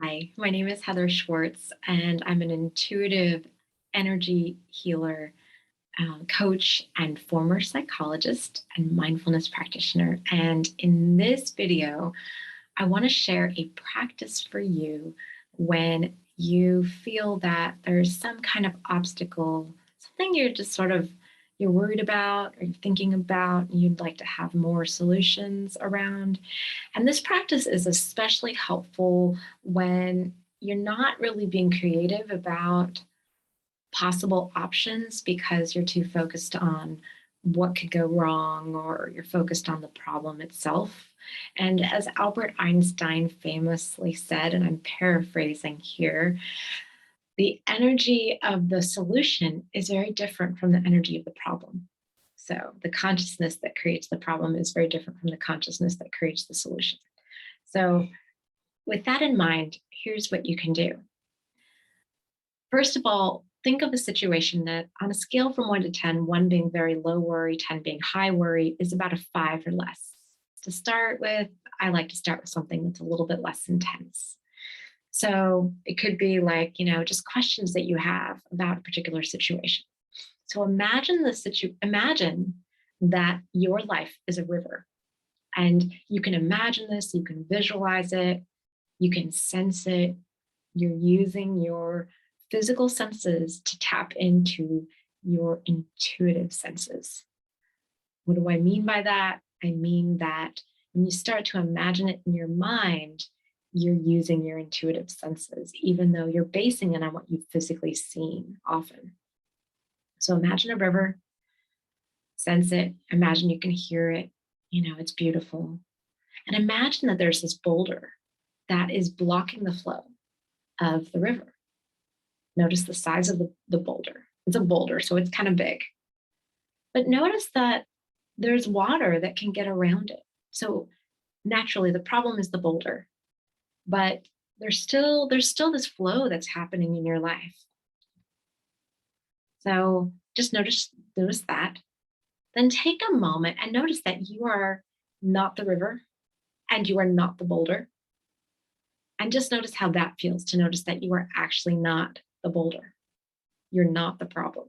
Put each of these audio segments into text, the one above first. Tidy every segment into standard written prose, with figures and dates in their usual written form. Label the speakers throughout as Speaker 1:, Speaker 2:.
Speaker 1: Hi, my name is Heather Schwartz, and I'm an intuitive energy healer, coach, and former psychologist and mindfulness practitioner. And in this video, I want to share a practice for you when you feel that there's some kind of obstacle, something you're just sort of you're worried about or you're thinking about, and you'd like to have more solutions around. And this practice is especially helpful when you're not really being creative about possible options because you're too focused on what could go wrong or you're focused on the problem itself. And as Albert Einstein famously said, and I'm paraphrasing here, the energy of the solution is very different from the energy of the problem. So the consciousness that creates the problem is very different from the consciousness that creates the solution. So, with that in mind, here's what you can do. First of all, think of a situation that on a scale from 1 to 10, 1 being very low worry, 10 being high worry, is about a 5 or less. To start with, I like to start with something that's a little bit less intense. So it could be like, just questions that you have about a particular situation. So imagine that your life is a river, and you can imagine this, you can visualize it, you can sense it. You're using your physical senses to tap into your intuitive senses. What do I mean by that? I mean that when you start to imagine it in your mind, you're using your intuitive senses, even though you're basing it on what you've physically seen often. So imagine a river, sense it, imagine you can hear it, it's beautiful. And imagine that there's this boulder that is blocking the flow of the river. Notice the size of the boulder. It's a boulder, so it's kind of big. But notice that there's water that can get around it. So naturally, the problem is the boulder, but there's still this flow that's happening in your life. So just notice that. Then take a moment and notice that you are not the river and you are not the boulder. And just notice how that feels to notice that you are actually not the boulder. You're not the problem.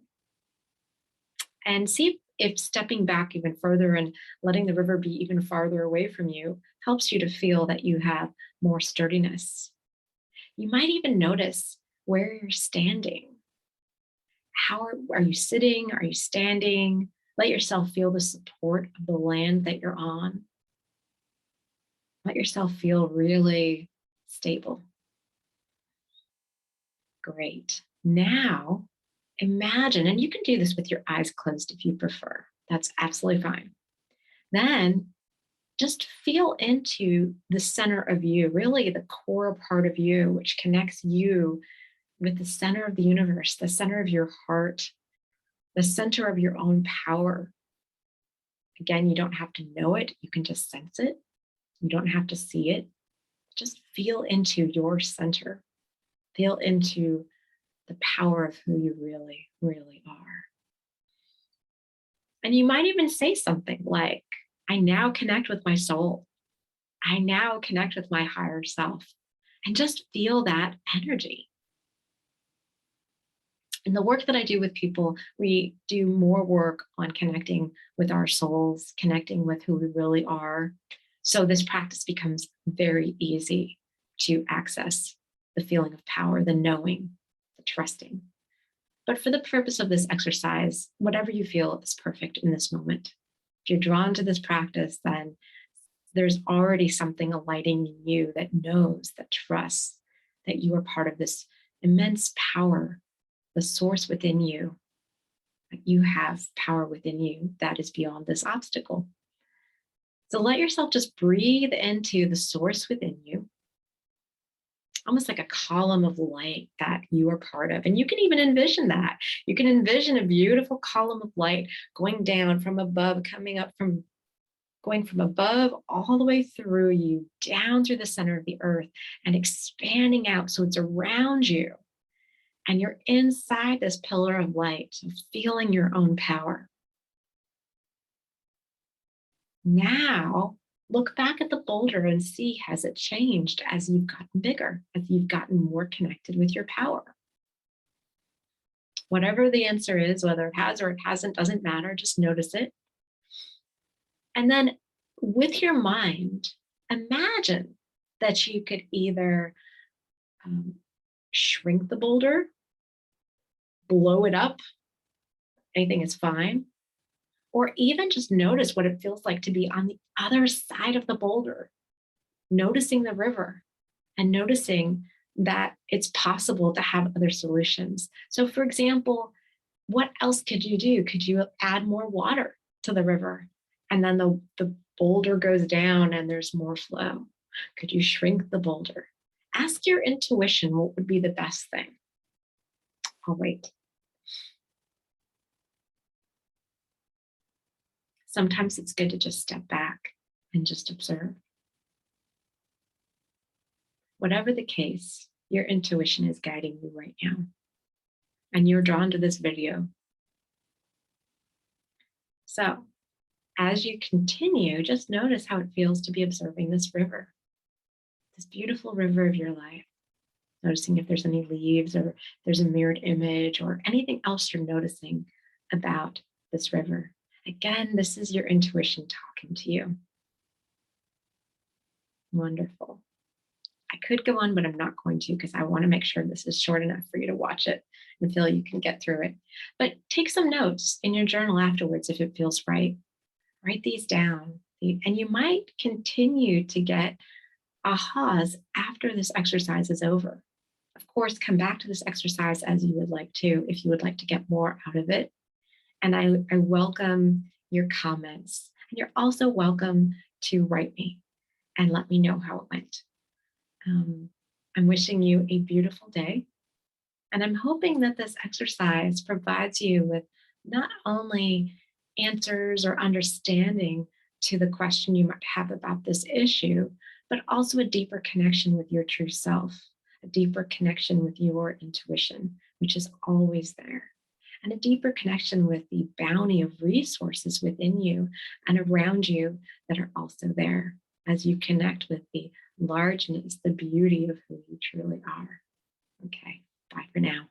Speaker 1: And see if stepping back even further and letting the river be even farther away from you helps you to feel that you have more sturdiness. You might even notice where you're standing. Are you sitting? Are you standing? Let yourself feel the support of the land that you're on. Let yourself feel really stable. Great. Now, imagine, and you can do this with your eyes closed if you prefer. That's absolutely fine. Then just feel into the center of you, really the core part of you, which connects you with the center of the universe, the center of your heart, the center of your own power. Again, you don't have to know it, you can just sense it. You don't have to see it. Just feel into your center. Feel into the power of who you really, really are. And you might even say something like, I now connect with my soul. I now connect with my higher self. And just feel that energy. In the work that I do with people, we do more work on connecting with our souls, connecting with who we really are. So this practice becomes very easy to access the feeling of power, the knowing, the trusting. But for the purpose of this exercise, whatever you feel is perfect in this moment. If you're drawn to this practice, then there's already something alighting in you that knows, that trusts that you are part of this immense power, the source within you, that you have power within you that is beyond this obstacle. So let yourself just breathe into the source within you, almost like a column of light that you are part of. And you can even envision that. You can envision a beautiful column of light going down from above, going from above all the way through you, down through the center of the earth and expanding out so it's around you. And you're inside this pillar of light, so feeling your own power. Now, Look back at the boulder and see, has it changed as you've gotten bigger, as you've gotten more connected with your power? Whatever the answer is, whether it has or it hasn't, doesn't matter. Just notice it. And then with your mind, imagine that you could either um, shrink the boulder, blow it up, anything is fine, or even just notice what it feels like to be on the other side of the boulder, noticing the river and noticing that it's possible to have other solutions. So, for example, what else could you do? Could you add more water to the river? And then the boulder goes down and there's more flow. Could you shrink the boulder? Ask your intuition what would be the best thing. I'll wait. Sometimes it's good to just step back and just observe. Whatever the case, your intuition is guiding you right now. And you're drawn to this video. So, as you continue, just notice how it feels to be observing this river, this beautiful river of your life. Noticing if there's any leaves or there's a mirrored image or anything else you're noticing about this river. Again, this is your intuition talking to you. Wonderful. I could go on, but I'm not going to because I want to make sure this is short enough for you to watch it and feel you can get through it. But take some notes in your journal afterwards if it feels right. Write these down. And you might continue to get ahas after this exercise is over. Of course, come back to this exercise as you would like to, if you would like to get more out of it. And I welcome your comments. And you're also welcome to write me and let me know how it went. I'm wishing you a beautiful day. And I'm hoping that this exercise provides you with not only answers or understanding to the question you might have about this issue, but also a deeper connection with your true self, a deeper connection with your intuition, which is always there, and a deeper connection with the bounty of resources within you and around you that are also there as you connect with the largeness, the beauty of who you truly are. Okay, bye for now.